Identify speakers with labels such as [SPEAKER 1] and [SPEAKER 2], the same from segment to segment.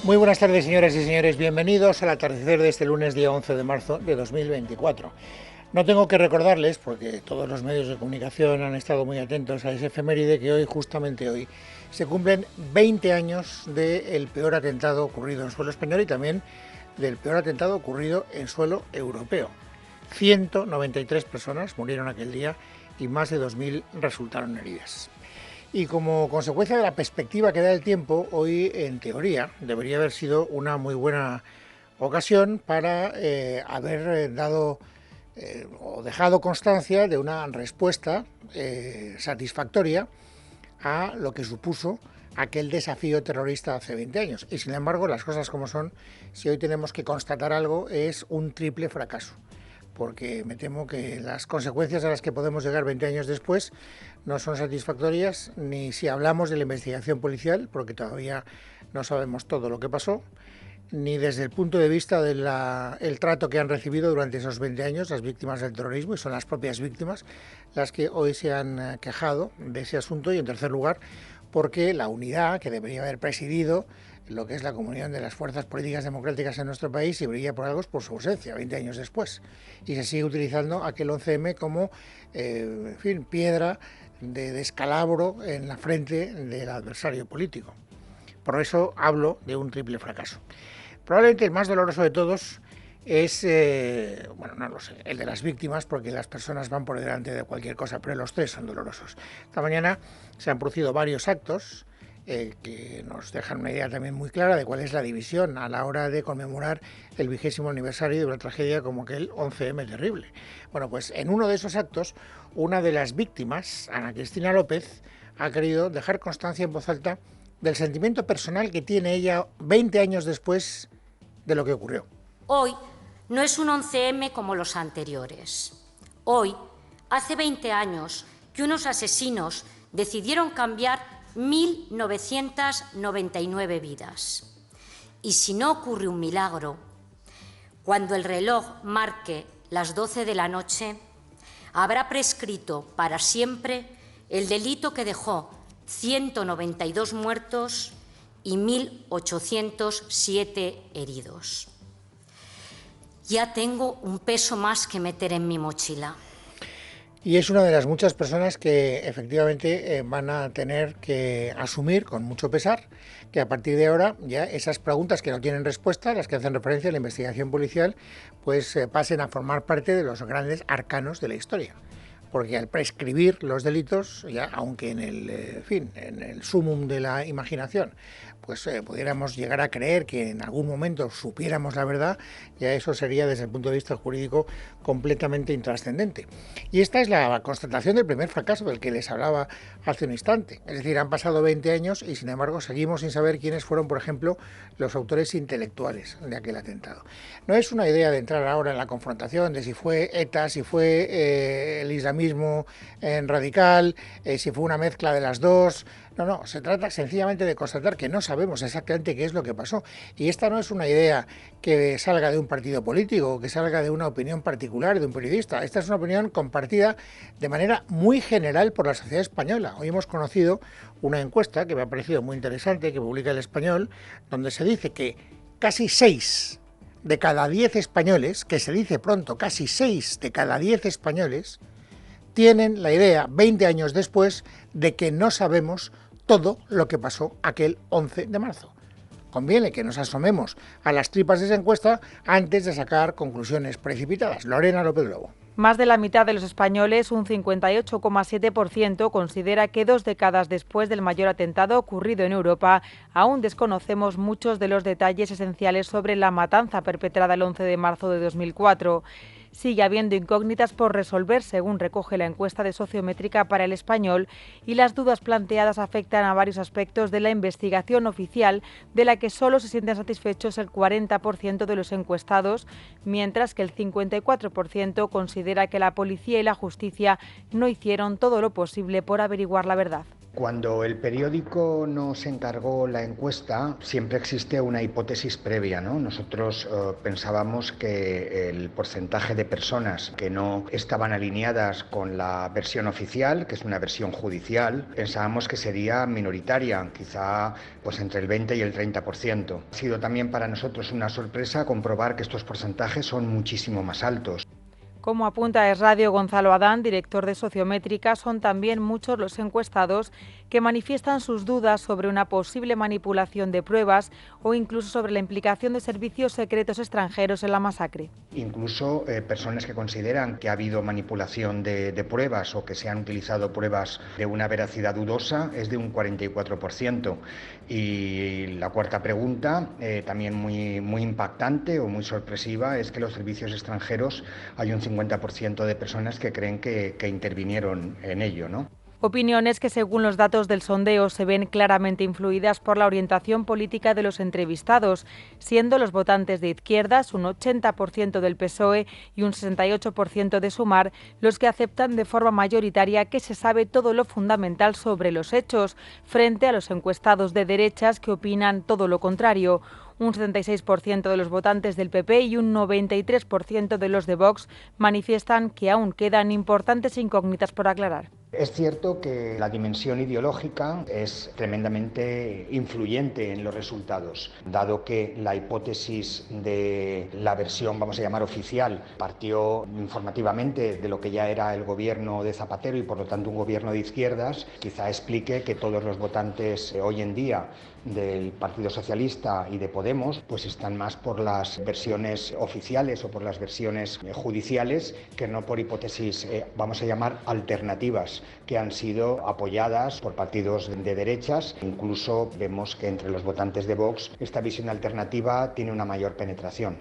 [SPEAKER 1] Muy buenas tardes, señoras y señores. Bienvenidos al atardecer de este lunes, día 11 de marzo de 2024. No tengo que recordarles, porque todos los medios de comunicación han estado muy atentos a ese efeméride, que hoy, justamente hoy, se cumplen 20 años del peor atentado ocurrido en suelo español y también del peor atentado ocurrido en suelo europeo. 193 personas murieron aquel día y más de 2.000 resultaron heridas. Y como consecuencia de la perspectiva que da el tiempo, hoy, en teoría, debería haber sido una muy buena ocasión para haber dado o dejado constancia de una respuesta satisfactoria a lo que supuso aquel desafío terrorista hace 20 años. Y sin embargo, las cosas como son, si hoy tenemos que constatar algo, es un triple fracaso. Porque me temo que las consecuencias a las que podemos llegar 20 años después no son satisfactorias, ni si hablamos de la investigación policial, porque todavía no sabemos todo lo que pasó, ni desde el punto de vista del trato que han recibido durante esos 20 años las víctimas del terrorismo, y son las propias víctimas las que hoy se han quejado de ese asunto, y en tercer lugar, porque la unidad que debería haber presidido lo que es la comunión de las fuerzas políticas democráticas en nuestro país, y brilla por algo por su ausencia 20 años después, y se sigue utilizando aquel 11M como piedra de descalabro en la frente del adversario político. Por eso hablo de un triple fracaso. Probablemente el más doloroso de todos es, no lo sé, el de las víctimas, porque las personas van por delante de cualquier cosa, pero los tres son dolorosos. Esta mañana se han producido varios actos que nos dejan una idea también muy clara de cuál es la división a la hora de conmemorar el 20º aniversario de una tragedia como aquel 11M terrible. Bueno, pues en uno de esos actos, una de las víctimas, Ana Cristina López, ha querido dejar constancia en voz alta del sentimiento personal que tiene ella 20 años después de lo que ocurrió.
[SPEAKER 2] Hoy no es un 11M como los anteriores. Hoy, hace 20 años que unos asesinos decidieron cambiar 1.999 vidas. Y si no ocurre un milagro, cuando el reloj marque las 12 de la noche, habrá prescrito para siempre el delito que dejó 192 muertos y 1.807 heridos. Ya tengo un peso más que meter en mi mochila.
[SPEAKER 1] Y es una de las muchas personas que efectivamente van a tener que asumir con mucho pesar que a partir de ahora ya esas preguntas que no tienen respuesta, las que hacen referencia a la investigación policial, pues pasen a formar parte de los grandes arcanos de la historia. Porque al prescribir los delitos, ya aunque en el sumum de la imaginación, pues pudiéramos llegar a creer que en algún momento supiéramos la verdad, ya eso sería desde el punto de vista jurídico completamente intrascendente. Y esta es la constatación del primer fracaso del que les hablaba hace un instante. Es decir, han pasado 20 años y sin embargo seguimos sin saber quiénes fueron, por ejemplo, los autores intelectuales de aquel atentado. No es una idea de entrar ahora en la confrontación de si fue ETA, si fue el islamismo radical, si fue una mezcla de las dos. No, se trata sencillamente de constatar que no sabemos exactamente qué es lo que pasó. Y esta no es una idea que salga de un partido político o que salga de una opinión particular de un periodista. Esta es una opinión compartida de manera muy general por la sociedad española. Hoy hemos conocido una encuesta que me ha parecido muy interesante, que publica El Español, donde se dice que casi 6 de cada 10 españoles, que se dice pronto, casi 6 de cada 10 españoles, tienen la idea, 20 años después, de que no sabemos todo lo que pasó aquel 11 de marzo. Conviene que nos asomemos a las tripas de esa encuesta antes de sacar conclusiones precipitadas. Lorena López Lobo.
[SPEAKER 3] Más de la mitad de los españoles, un 58,7%, considera que 2 décadas después del mayor atentado ocurrido en Europa, aún desconocemos muchos de los detalles esenciales sobre la matanza perpetrada el 11 de marzo de 2004. Sigue habiendo incógnitas por resolver, según recoge la encuesta de Sociométrica para El Español, y las dudas planteadas afectan a varios aspectos de la investigación oficial, de la que solo se sienten satisfechos el 40% de los encuestados, mientras que el 54% considera que la policía y la justicia no hicieron todo lo posible por averiguar la verdad.
[SPEAKER 4] Cuando el periódico nos encargó la encuesta, siempre existe una hipótesis previa, ¿no? Nosotros pensábamos que el porcentaje de personas que no estaban alineadas con la versión oficial, que es una versión judicial, pensábamos que sería minoritaria, quizá pues entre el 20 y el 30%. Ha sido también para nosotros una sorpresa comprobar que estos porcentajes son muchísimo más altos.
[SPEAKER 3] Como apunta Es Radio, Gonzalo Adán, director de Sociométrica, son también muchos los encuestados que manifiestan sus dudas sobre una posible manipulación de pruebas o incluso sobre la implicación de servicios secretos extranjeros en la masacre.
[SPEAKER 4] Incluso personas que consideran que ha habido manipulación de pruebas o que se han utilizado pruebas de una veracidad dudosa es de un 44%. Y la cuarta pregunta, también muy impactante o muy sorpresiva, es que los servicios extranjeros hay un 50% de personas que creen que intervinieron en ello, ¿no?
[SPEAKER 3] Opiniones que, según los datos del sondeo, se ven claramente influidas por la orientación política de los entrevistados, siendo los votantes de izquierdas, un 80% del PSOE y un 68% de Sumar, los que aceptan de forma mayoritaria que se sabe todo lo fundamental sobre los hechos, frente a los encuestados de derechas que opinan todo lo contrario. Un 76% de los votantes del PP y un 93% de los de Vox manifiestan que aún quedan importantes incógnitas por aclarar.
[SPEAKER 4] Es cierto que la dimensión ideológica es tremendamente influyente en los resultados, dado que la hipótesis de la versión, vamos a llamar oficial, partió informativamente de lo que ya era el gobierno de Zapatero y por lo tanto un gobierno de izquierdas. Quizá explique que todos los votantes hoy en día del Partido Socialista y de Podemos pues están más por las versiones oficiales o por las versiones judiciales que no por hipótesis, vamos a llamar alternativas, que han sido apoyadas por partidos de derechas. Incluso vemos que entre los votantes de Vox esta visión alternativa tiene una mayor penetración.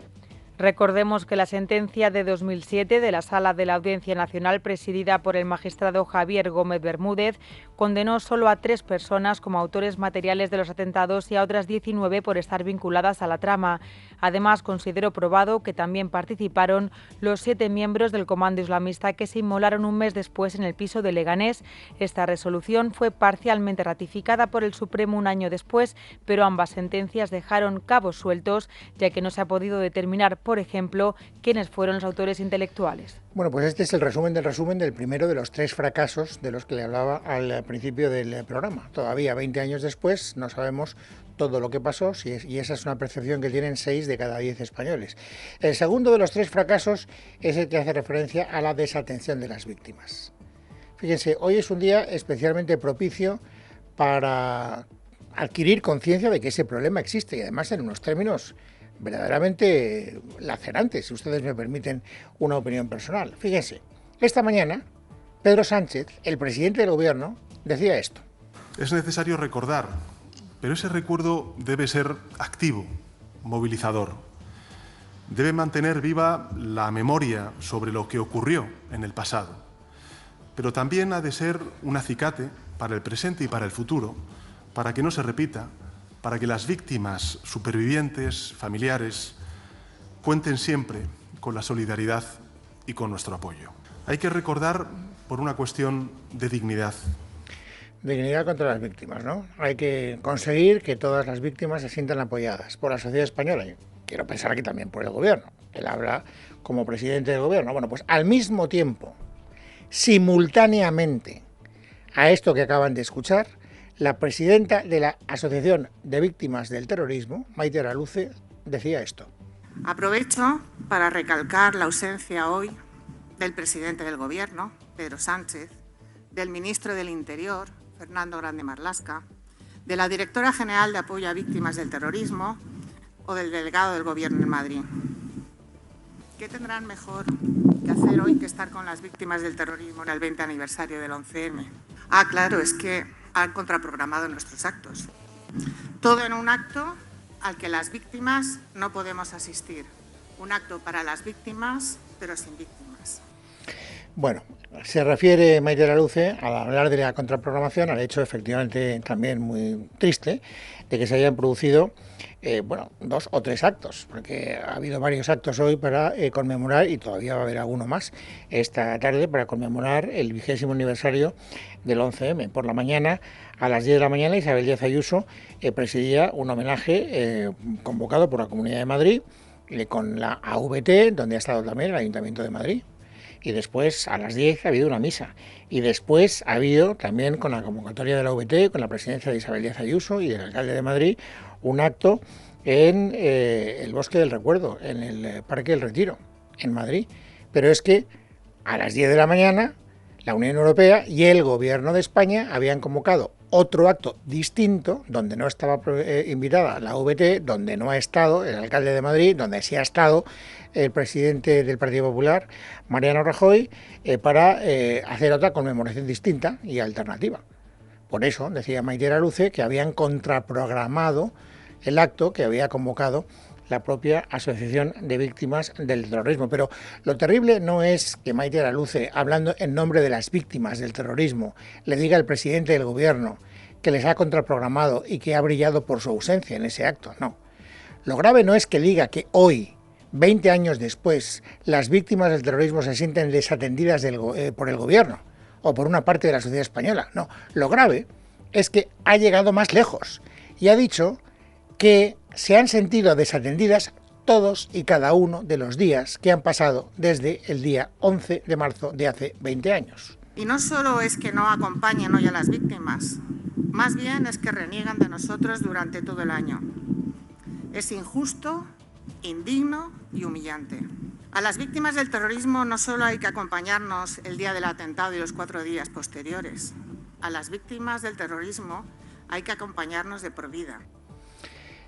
[SPEAKER 3] Recordemos que la sentencia de 2007 de la Sala de la Audiencia Nacional, presidida por el magistrado Javier Gómez Bermúdez, condenó solo a 3 personas como autores materiales de los atentados y a otras 19 por estar vinculadas a la trama. Además, consideró probado que también participaron los 7 miembros del comando islamista que se inmolaron un mes después en el piso de Leganés. Esta resolución fue parcialmente ratificada por el Supremo un año después, pero ambas sentencias dejaron cabos sueltos, ya que no se ha podido determinar, por ejemplo, quiénes fueron los autores intelectuales.
[SPEAKER 1] Bueno, pues este es el resumen del primero de los 3 fracasos de los que le hablaba al principio del programa. Todavía 20 años después no sabemos todo lo que pasó y esa es una percepción que tienen 6 de cada 10 españoles. El segundo de los 3 fracasos es el que hace referencia a la desatención de las víctimas. Fíjense, hoy es un día especialmente propicio para adquirir conciencia de que ese problema existe y además en unos términos verdaderamente lacerantes, si ustedes me permiten una opinión personal. Fíjense, esta mañana Pedro Sánchez, el presidente del gobierno, decía esto.
[SPEAKER 5] Es necesario recordar, pero ese recuerdo debe ser activo, movilizador. Debe mantener viva la memoria sobre lo que ocurrió en el pasado, pero también ha de ser un acicate para el presente y para el futuro, para que no se repita, para que las víctimas, supervivientes, familiares, cuenten siempre con la solidaridad y con nuestro apoyo. Hay que recordar por una cuestión de dignidad.
[SPEAKER 1] Dignidad contra las víctimas, ¿no? Hay que conseguir que todas las víctimas se sientan apoyadas por la sociedad española y quiero pensar que también por el gobierno. Él habla como presidente del gobierno. Bueno, pues al mismo tiempo, simultáneamente a esto que acaban de escuchar, la presidenta de la Asociación de Víctimas del Terrorismo, Maite Araluce, decía esto.
[SPEAKER 6] Aprovecho para recalcar la ausencia hoy del presidente del Gobierno, Pedro Sánchez, del ministro del Interior, Fernando Grande Marlaska, de la directora general de Apoyo a Víctimas del Terrorismo o del delegado del Gobierno en Madrid. ¿Qué tendrán mejor que hacer hoy que estar con las víctimas del terrorismo en el 20 aniversario del 11M? Ah, claro, es que han contraprogramado nuestros actos. Todo en un acto al que las víctimas no podemos asistir. Un acto para las víctimas, pero sin víctimas.
[SPEAKER 1] Bueno, Se refiere Maite Laluce, al hablar de la contraprogramación, al hecho efectivamente también muy triste de que se hayan producido 2 o 3 actos, porque ha habido varios actos hoy para conmemorar, y todavía va a haber alguno más esta tarde, para conmemorar el 20º aniversario del 11M. Por la mañana, a las 10 de la mañana, Isabel Díaz Ayuso presidía un homenaje convocado por la Comunidad de Madrid con la AVT, donde ha estado también el Ayuntamiento de Madrid. Y después, a las 10, ha habido una misa. Y después ha habido también, con la convocatoria de la AVT, con la presidencia de Isabel Díaz Ayuso y del alcalde de Madrid, un acto en el Bosque del Recuerdo, en el Parque del Retiro, en Madrid. Pero es que a las 10 de la mañana, la Unión Europea y el Gobierno de España habían convocado otro acto distinto, donde no estaba invitada la AVT, donde no ha estado el alcalde de Madrid, donde sí ha estado el presidente del Partido Popular, Mariano Rajoy, para hacer otra conmemoración distinta y alternativa. Por eso, decía Maite Laluce, que habían contraprogramado el acto que había convocado la propia Asociación de Víctimas del Terrorismo. Pero lo terrible no es que Maite Laluce, hablando en nombre de las víctimas del terrorismo, le diga al presidente del gobierno que les ha contraprogramado y que ha brillado por su ausencia en ese acto. No. Lo grave no es que diga que hoy, 20 años después, las víctimas del terrorismo se sienten desatendidas por el gobierno o por una parte de la sociedad española. No. Lo grave es que ha llegado más lejos y ha dicho que se han sentido desatendidas todos y cada uno de los días que han pasado desde el día 11 de marzo de hace 20 años.
[SPEAKER 6] Y no solo es que no acompañen hoy a las víctimas, más bien es que reniegan de nosotros durante todo el año. Es injusto, indigno y humillante. A las víctimas del terrorismo no solo hay que acompañarnos el día del atentado y los 4 días posteriores. A las víctimas del terrorismo hay que acompañarnos de por vida.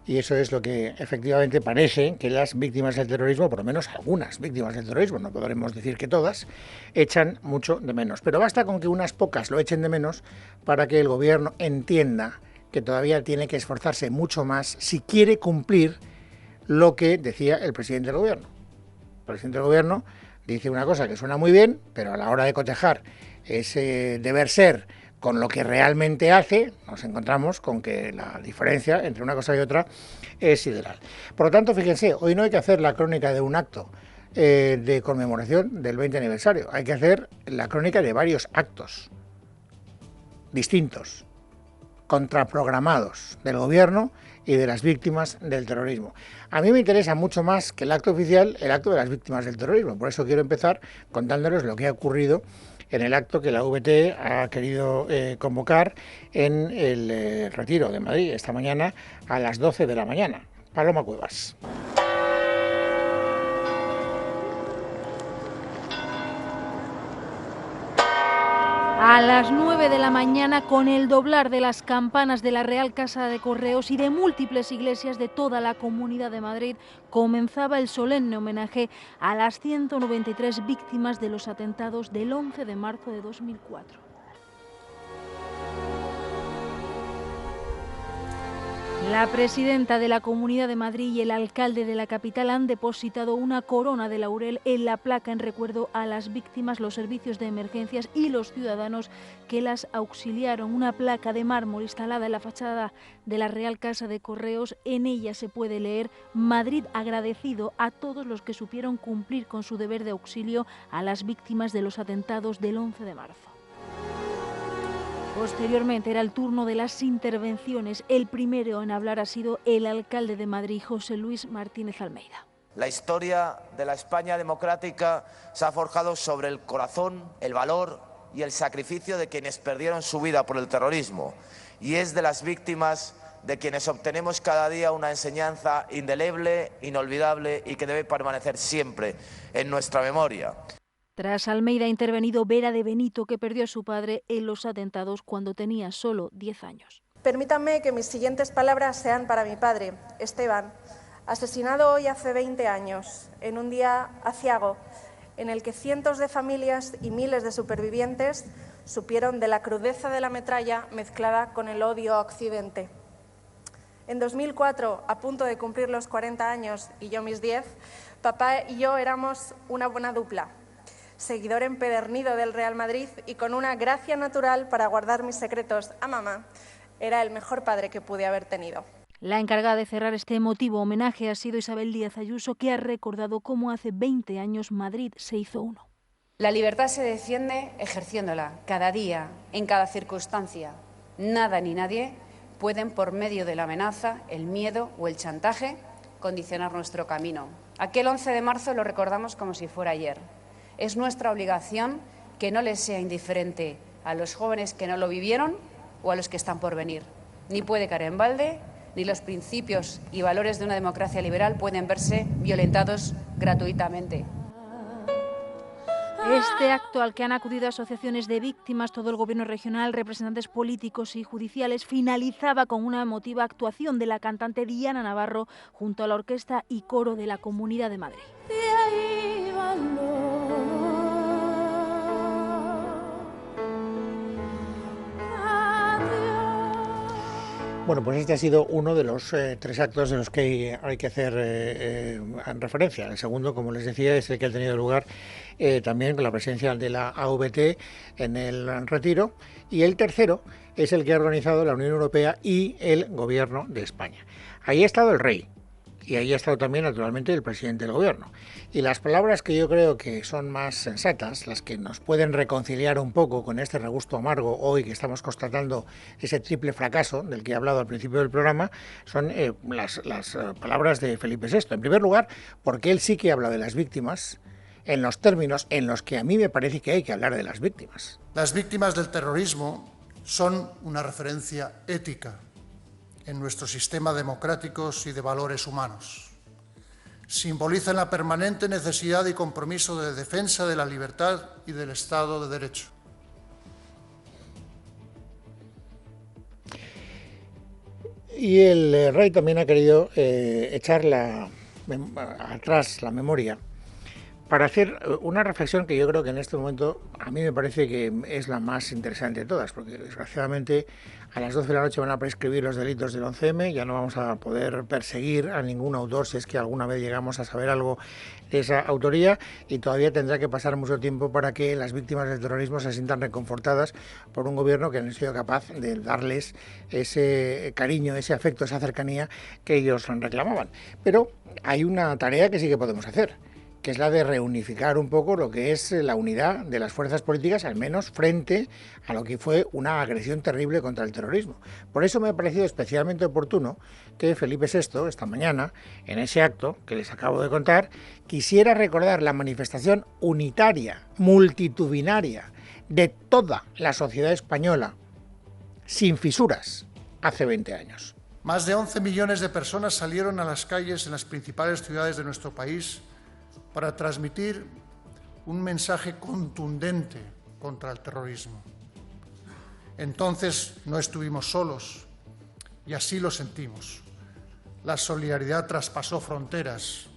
[SPEAKER 1] Y eso es lo que efectivamente parece que las víctimas del terrorismo, por lo menos algunas víctimas del terrorismo, no podremos decir que todas, echan mucho de menos. Pero basta con que unas pocas lo echen de menos para que el gobierno entienda que todavía tiene que esforzarse mucho más si quiere cumplir lo que decía el presidente del gobierno. El presidente del gobierno dice una cosa que suena muy bien, pero a la hora de cotejar ese deber ser con lo que realmente hace, nos encontramos con que la diferencia entre una cosa y otra es sideral. Por lo tanto, fíjense, hoy no hay que hacer la crónica de un acto de conmemoración del 20 aniversario, hay que hacer la crónica de varios actos distintos, contraprogramados del gobierno y de las víctimas del terrorismo. A mí me interesa mucho más que el acto oficial, el acto de las víctimas del terrorismo. Por eso quiero empezar contándoles lo que ha ocurrido en el acto que la AVT ha querido convocar en el Retiro de Madrid esta mañana a las 12 de la mañana. Paloma Cuevas.
[SPEAKER 7] A las 9 de la mañana, con el doblar de las campanas de la Real Casa de Correos y de múltiples iglesias de toda la Comunidad de Madrid, comenzaba el solemne homenaje a las 193 víctimas de los atentados del 11 de marzo de 2004. La presidenta de la Comunidad de Madrid y el alcalde de la capital han depositado una corona de laurel en la placa en recuerdo a las víctimas, los servicios de emergencias y los ciudadanos que las auxiliaron. Una placa de mármol instalada en la fachada de la Real Casa de Correos. En ella se puede leer: Madrid agradecido a todos los que supieron cumplir con su deber de auxilio a las víctimas de los atentados del 11 de marzo. Posteriormente era el turno de las intervenciones. El primero en hablar ha sido el alcalde de Madrid, José Luis Martínez Almeida.
[SPEAKER 8] La historia de la España democrática se ha forjado sobre el corazón, el valor y el sacrificio de quienes perdieron su vida por el terrorismo. Y es de las víctimas de quienes obtenemos cada día una enseñanza indeleble, inolvidable y que debe permanecer siempre en nuestra memoria.
[SPEAKER 7] Tras Almeida ha intervenido Vera de Benito, que perdió a su padre en los atentados cuando tenía solo 10 años.
[SPEAKER 9] Permítanme que mis siguientes palabras sean para mi padre, Esteban, asesinado hoy hace 20 años, en un día aciago, en el que cientos de familias y miles de supervivientes supieron de la crudeza de la metralla mezclada con el odio a Occidente. En 2004, a punto de cumplir los 40 años y yo mis 10, papá y yo éramos una buena dupla. seguidor empedernido del Real Madrid y con una gracia natural para guardar mis secretos a mamá, era el mejor padre que pude haber tenido.
[SPEAKER 7] La encargada de cerrar este emotivo homenaje ha sido Isabel Díaz Ayuso, que ha recordado cómo hace 20 años Madrid se hizo uno.
[SPEAKER 10] La libertad se defiende ejerciéndola cada día, en cada circunstancia. Nada ni nadie pueden, por medio de la amenaza, el miedo o el chantaje, condicionar nuestro camino. Aquel 11 de marzo lo recordamos como si fuera ayer. Es nuestra obligación que no les sea indiferente a los jóvenes que no lo vivieron o a los que están por venir. Ni puede caer en balde, ni los principios y valores de una democracia liberal pueden verse violentados gratuitamente.
[SPEAKER 7] Este acto, al que han acudido asociaciones de víctimas, todo el gobierno regional, representantes políticos y judiciales, finalizaba con una emotiva actuación de la cantante Diana Navarro junto a la orquesta y coro de la Comunidad de Madrid.
[SPEAKER 1] Bueno, pues este ha sido uno de los 3 actos de los que hay que hacer referencia. El segundo, como les decía, es el que ha tenido lugar también con la presencia de la AVT en el Retiro, y el tercero es el que ha organizado la Unión Europea y el Gobierno de España. Ahí ha estado el rey y ahí ha estado también, naturalmente, el presidente del Gobierno. Y las palabras que yo creo que son más sensatas, las que nos pueden reconciliar un poco con este regusto amargo hoy que estamos constatando, ese triple fracaso del que he hablado al principio del programa, son las palabras de Felipe VI. En primer lugar, porque él sí que habla de las víctimas en los términos en los que a mí me parece que hay que hablar de las víctimas.
[SPEAKER 11] Las víctimas del terrorismo son una referencia ética en nuestro sistema democrático y de valores humanos. Simbolizan la permanente necesidad y compromiso de defensa de la libertad y del Estado de Derecho.
[SPEAKER 1] Y el rey también ha querido echar atrás la memoria para hacer una reflexión que yo creo que en este momento a mí me parece que es la más interesante de todas, porque desgraciadamente a las 12 de la noche van a prescribir los delitos del 11M, ya no vamos a poder perseguir a ningún autor si es que alguna vez llegamos a saber algo de esa autoría, y todavía tendrá que pasar mucho tiempo para que las víctimas del terrorismo se sientan reconfortadas por un gobierno que no ha sido capaz de darles ese cariño, ese afecto, esa cercanía que ellos reclamaban. Pero hay una tarea que sí que podemos hacer, que es la de reunificar un poco lo que es la unidad de las fuerzas políticas, al menos frente a lo que fue una agresión terrible contra el terrorismo. Por eso me ha parecido especialmente oportuno que Felipe VI, esta mañana, en ese acto que les acabo de contar, quisiera recordar la manifestación unitaria, multitudinaria, de toda la sociedad española, sin fisuras, hace 20 años.
[SPEAKER 11] Más de 11 millones de personas salieron a las calles en las principales ciudades de nuestro país para transmitir un mensaje contundente contra el terrorismo. Entonces no estuvimos solos, y así lo sentimos. La solidaridad traspasó fronteras.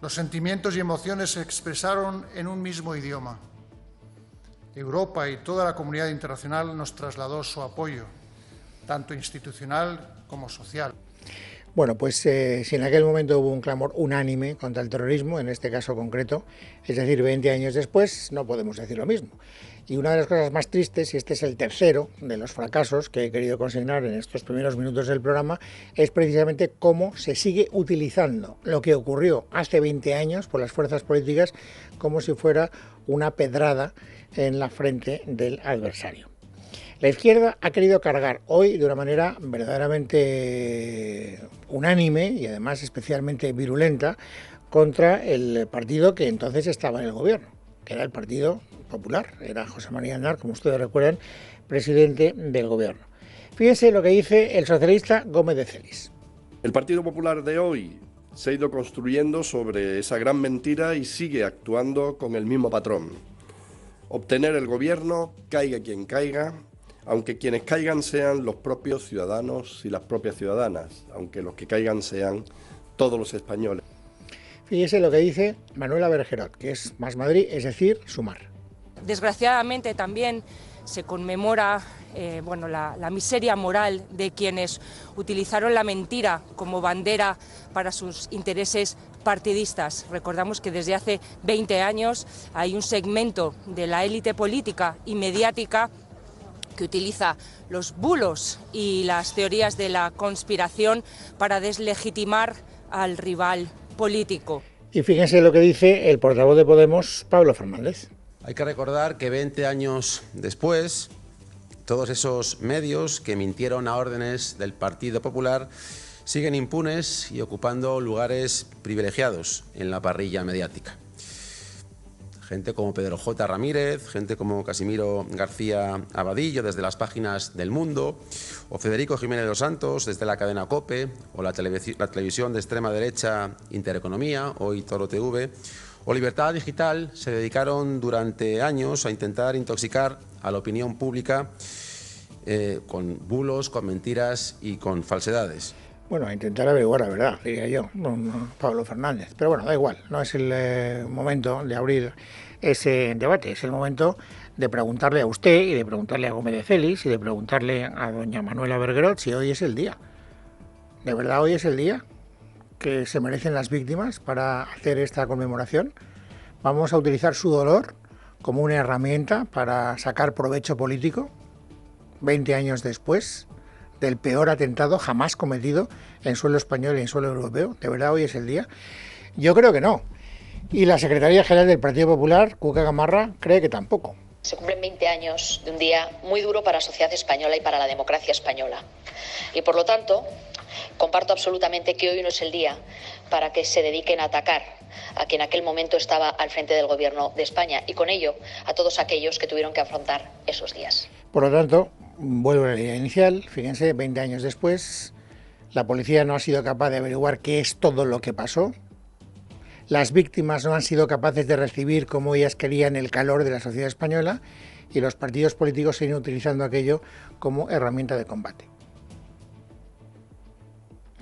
[SPEAKER 11] Los sentimientos y emociones se expresaron en un mismo idioma. Europa y toda la comunidad internacional nos trasladó su apoyo, tanto institucional como social.
[SPEAKER 1] Bueno, pues si en aquel momento hubo un clamor unánime contra el terrorismo, en este caso concreto, es decir, 20 años después, no podemos decir lo mismo. Y una de las cosas más tristes, y este es el tercero de los fracasos que he querido consignar en estos primeros minutos del programa, es precisamente cómo se sigue utilizando lo que ocurrió hace 20 años por las fuerzas políticas como si fuera una pedrada en la frente del adversario. La izquierda ha querido cargar hoy de una manera verdaderamente unánime y además especialmente virulenta contra el partido que entonces estaba en el gobierno, que era el Partido Popular. Era José María Aznar, como ustedes recuerdan, presidente del gobierno. Fíjense lo que dice el socialista Gómez de Celis.
[SPEAKER 12] El Partido Popular de hoy se ha ido construyendo sobre esa gran mentira y sigue actuando con el mismo patrón. Obtener el gobierno, caiga quien caiga, aunque quienes caigan sean los propios ciudadanos y las propias ciudadanas, aunque los que caigan sean todos los españoles.
[SPEAKER 1] Fíjese lo que dice Manuela Bergerot, que es Más Madrid, es decir, Sumar.
[SPEAKER 13] Desgraciadamente también se conmemora la miseria moral de quienes utilizaron la mentira como bandera para sus intereses partidistas. Recordamos que desde hace 20 años hay un segmento de la élite política y mediática que utiliza los bulos y las teorías de la conspiración para deslegitimar al rival político.
[SPEAKER 1] Y fíjense lo que dice el portavoz de Podemos, Pablo Fernández.
[SPEAKER 14] Hay que recordar que 20 años después, todos esos medios que mintieron a órdenes del Partido Popular siguen impunes y ocupando lugares privilegiados en la parrilla mediática. Gente como Pedro J. Ramírez, gente como Casimiro García Abadillo desde las páginas del Mundo, o Federico Jiménez Los Santos desde la cadena COPE, o la televisión de extrema derecha Intereconomía, hoy Toro TV, o Libertad Digital, se dedicaron durante años a intentar intoxicar a la opinión pública con bulos, con mentiras y con falsedades.
[SPEAKER 1] Bueno, a intentar averiguar la verdad, diría yo, Pablo Fernández. Pero bueno, da igual, no es el momento de abrir ese debate, es el momento de preguntarle a usted y de preguntarle a Gómez de Félix y de preguntarle a doña Manuela Bergerot si hoy es el día. ¿De verdad hoy es el día que se merecen las víctimas para hacer esta conmemoración? ¿Vamos a utilizar su dolor como una herramienta para sacar provecho político 20 años después del peor atentado jamás cometido en suelo español y en suelo europeo? ¿De verdad hoy es el día? Yo creo que no. Y la Secretaría General del Partido Popular, Cuca Gamarra, cree que tampoco.
[SPEAKER 15] Se cumplen 20 años de un día muy duro para la sociedad española y para la democracia española. Y por lo tanto, comparto absolutamente que hoy no es el día para que se dediquen a atacar a quien en aquel momento estaba al frente del Gobierno de España y con ello a todos aquellos que tuvieron que afrontar esos días.
[SPEAKER 1] Por lo tanto, vuelvo a la idea inicial, fíjense, 20 años después, la policía no ha sido capaz de averiguar qué es todo lo que pasó, las víctimas no han sido capaces de recibir como ellas querían el calor de la sociedad española y los partidos políticos siguen utilizando aquello como herramienta de combate.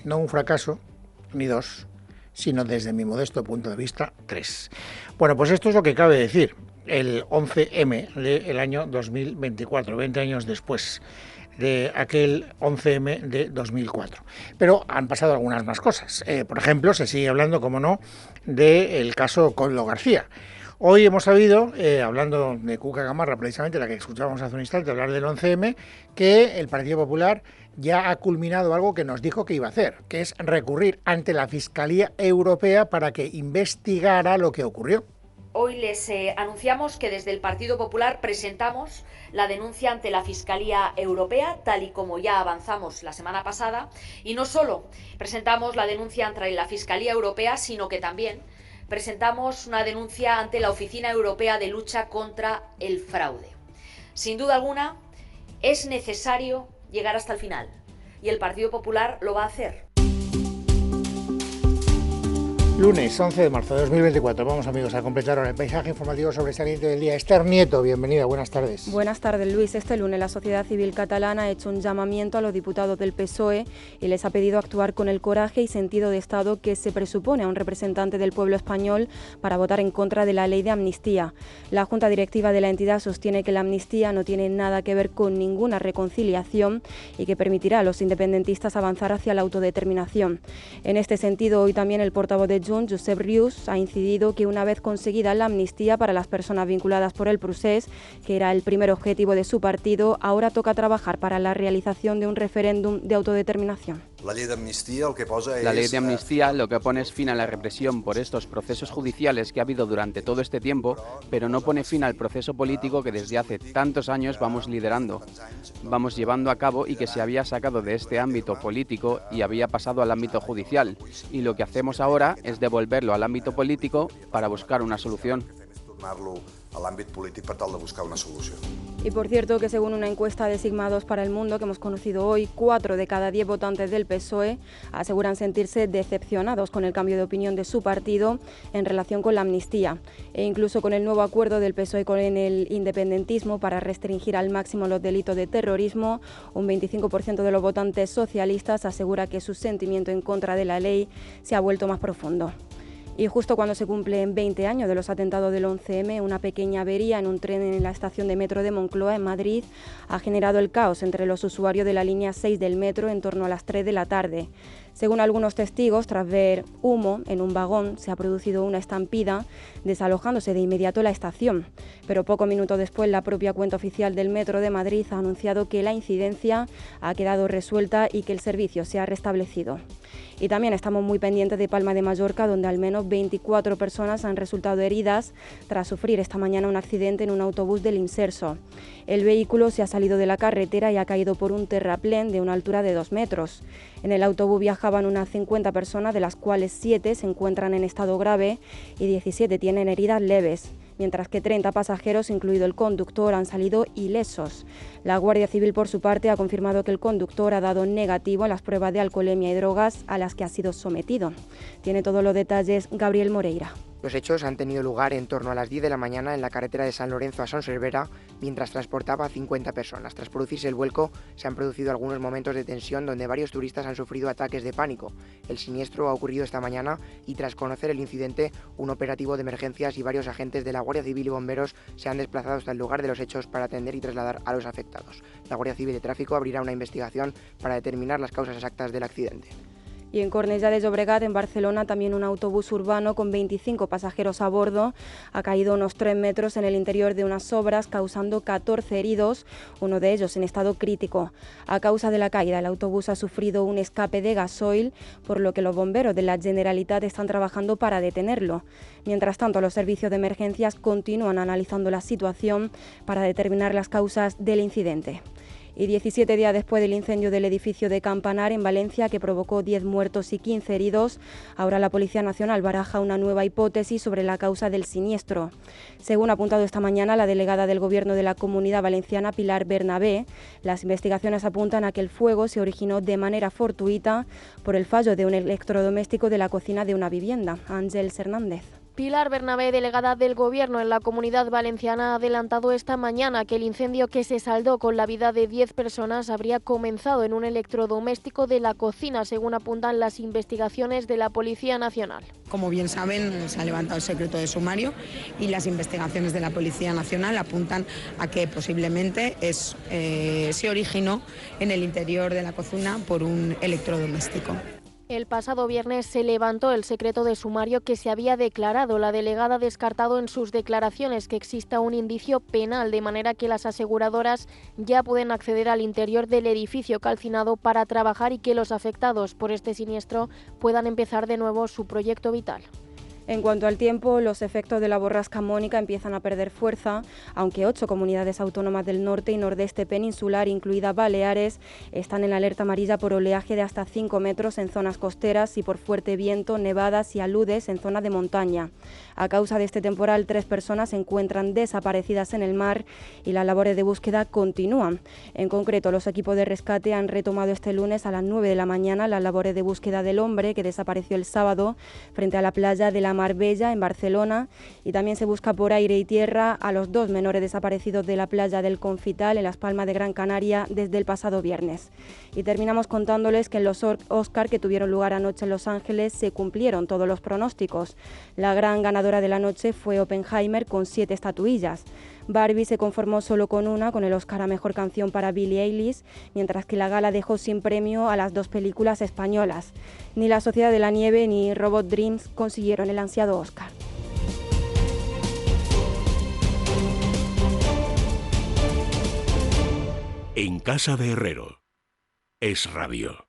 [SPEAKER 1] No un fracaso, ni dos, sino desde mi modesto punto de vista, 3. Bueno, pues esto es lo que cabe decir. El 11M del año 2024, 20 años después de aquel 11M de 2004. Pero han pasado algunas más cosas. Por ejemplo, se sigue hablando, como no, del caso Koldo García. Hoy hemos sabido, hablando de Cuca Gamarra, precisamente la que escuchábamos hace un instante, hablar del 11M, que el Partido Popular ya ha culminado algo que nos dijo que iba a hacer, que es recurrir ante la Fiscalía Europea para que investigara lo que ocurrió.
[SPEAKER 16] Hoy les anunciamos que desde el Partido Popular presentamos la denuncia ante la Fiscalía Europea, tal y como ya avanzamos la semana pasada, y no solo presentamos la denuncia ante la Fiscalía Europea, sino que también presentamos una denuncia ante la Oficina Europea de Lucha contra el Fraude. Sin duda alguna, es necesario llegar hasta el final, y el Partido Popular lo va a hacer.
[SPEAKER 1] Lunes 11 de marzo de 2024. Vamos, amigos, a completar ahora el paisaje informativo sobresaliente del día. Esther Nieto, bienvenida, buenas tardes.
[SPEAKER 17] Buenas tardes, Luis. Este lunes la sociedad civil catalana ha hecho un llamamiento a los diputados del PSOE y les ha pedido actuar con el coraje y sentido de Estado que se presupone a un representante del pueblo español para votar en contra de la ley de amnistía. La Junta Directiva de la entidad sostiene que la amnistía no tiene nada que ver con ninguna reconciliación y que permitirá a los independentistas avanzar hacia la autodeterminación. En este sentido, hoy también el portavoz de Josep Rius ha incidido que una vez conseguida la amnistía para las personas vinculadas por el procés, que era el primer objetivo de su partido, ahora toca trabajar para la realización de un referéndum de autodeterminación.
[SPEAKER 18] La ley de amnistía
[SPEAKER 19] lo que pone es fin a la represión por estos procesos judiciales que ha habido durante todo este tiempo, pero no pone fin al proceso político que desde hace tantos años vamos liderando, vamos llevando a cabo y que se había sacado de este ámbito político y había pasado al ámbito judicial. Y lo que hacemos ahora es devolverlo al ámbito político para buscar una solución.
[SPEAKER 18] al l'àmbit polític per tal de buscar una solució.
[SPEAKER 17] Y por cierto que según una encuesta de Sigma 2 para el Mundo que hemos conocido hoy, 4 de cada 10 votantes del PSOE aseguran sentirse decepcionados con el cambio de opinión de su partido en relación con la amnistía e incluso con el nuevo acuerdo del PSOE con el independentismo para restringir al máximo los delitos de terrorismo. Un 25% de los votantes socialistas asegura que su sentimiento en contra de la ley se ha vuelto más profundo. Y justo cuando se cumplen 20 años de los atentados del 11M, una pequeña avería en un tren en la estación de metro de Moncloa, en Madrid, ha generado el caos entre los usuarios de la línea 6 del metro en torno a las 3 de la tarde. Según algunos testigos, tras ver humo en un vagón, se ha producido una estampida, desalojándose de inmediato la estación. Pero pocos minutos después, la propia cuenta oficial del Metro de Madrid ha anunciado que la incidencia ha quedado resuelta y que el servicio se ha restablecido. Y también estamos muy pendientes de Palma de Mallorca, donde al menos 24 personas han resultado heridas tras sufrir esta mañana un accidente en un autobús del Imserso. El vehículo se ha salido de la carretera y ha caído por un terraplén de una altura de 2 metros. En el autobús viajaban unas 50 personas, de las cuales 7 se encuentran en estado grave y 17 tienen heridas leves, mientras que 30 pasajeros, incluido el conductor, han salido ilesos. La Guardia Civil, por su parte, ha confirmado que el conductor ha dado negativo en las pruebas de alcoholemia y drogas a las que ha sido sometido. Tiene todos los detalles Gabriel Moreira.
[SPEAKER 20] Los hechos han tenido lugar en torno a las 10 de la mañana en la carretera de San Lorenzo a Son Servera, mientras transportaba a 50 personas. Tras producirse el vuelco, se han producido algunos momentos de tensión donde varios turistas han sufrido ataques de pánico. El siniestro ha ocurrido esta mañana y tras conocer el incidente, un operativo de emergencias y varios agentes de la Guardia Civil y bomberos se han desplazado hasta el lugar de los hechos para atender y trasladar a los afectados. La Guardia Civil de Tráfico abrirá una investigación para determinar las causas exactas del accidente.
[SPEAKER 17] Y en Cornellà de Llobregat, en Barcelona, también un autobús urbano con 25 pasajeros a bordo ha caído unos 3 metros en el interior de unas obras, causando 14 heridos, uno de ellos en estado crítico. A causa de la caída, el autobús ha sufrido un escape de gasoil, por lo que los bomberos de la Generalitat están trabajando para detenerlo. Mientras tanto, los servicios de emergencias continúan analizando la situación para determinar las causas del incidente. Y 17 días después del incendio del edificio de Campanar en Valencia, que provocó 10 muertos y 15 heridos, ahora la Policía Nacional baraja una nueva hipótesis sobre la causa del siniestro. Según ha apuntado esta mañana la delegada del Gobierno de la Comunidad Valenciana, Pilar Bernabé, las investigaciones apuntan a que el fuego se originó de manera fortuita por el fallo de un electrodoméstico de la cocina de una vivienda. Ángels Hernández.
[SPEAKER 21] Pilar Bernabé, delegada del Gobierno en la Comunidad Valenciana, ha adelantado esta mañana que el incendio, que se saldó con la vida de 10 personas, habría comenzado en un electrodoméstico de la cocina, según apuntan las investigaciones de la Policía Nacional.
[SPEAKER 22] Como bien saben, se ha levantado el secreto de sumario y las investigaciones de la Policía Nacional apuntan a que posiblemente se originó en el interior de la cocina por un electrodoméstico.
[SPEAKER 21] El pasado viernes se levantó el secreto de sumario que se había declarado. La delegada ha descartado en sus declaraciones que exista un indicio penal, de manera que las aseguradoras ya pueden acceder al interior del edificio calcinado para trabajar y que los afectados por este siniestro puedan empezar de nuevo su proyecto vital.
[SPEAKER 17] En cuanto al tiempo, los efectos de la borrasca Mónica empiezan a perder fuerza, aunque 8 comunidades autónomas del norte y nordeste peninsular, incluida Baleares, están en alerta amarilla por oleaje de hasta 5 metros en zonas costeras y por fuerte viento, nevadas y aludes en zonas de montaña. A causa de este temporal, 3 personas se encuentran desaparecidas en el mar y las labores de búsqueda continúan. En concreto, los equipos de rescate han retomado este lunes a las 9 de la mañana las labores de búsqueda del hombre que desapareció el sábado frente a la playa de la Marbella, en Barcelona, y también se busca por aire y tierra a los 2 menores desaparecidos de la playa del Confital, en Las Palmas de Gran Canaria, desde el pasado viernes. Y terminamos contándoles que en los Oscar, que tuvieron lugar anoche en Los Ángeles, se cumplieron todos los pronósticos. La gran ganadora de la noche fue Oppenheimer, con 7 estatuillas. Barbie se conformó solo con una, con el Oscar a Mejor Canción para Billie Eilish, mientras que la gala dejó sin premio a las 2 películas españolas. Ni La Sociedad de la Nieve ni Robot Dreams consiguieron el ansiado Oscar.
[SPEAKER 23] En casa de Herrero, Es Radio.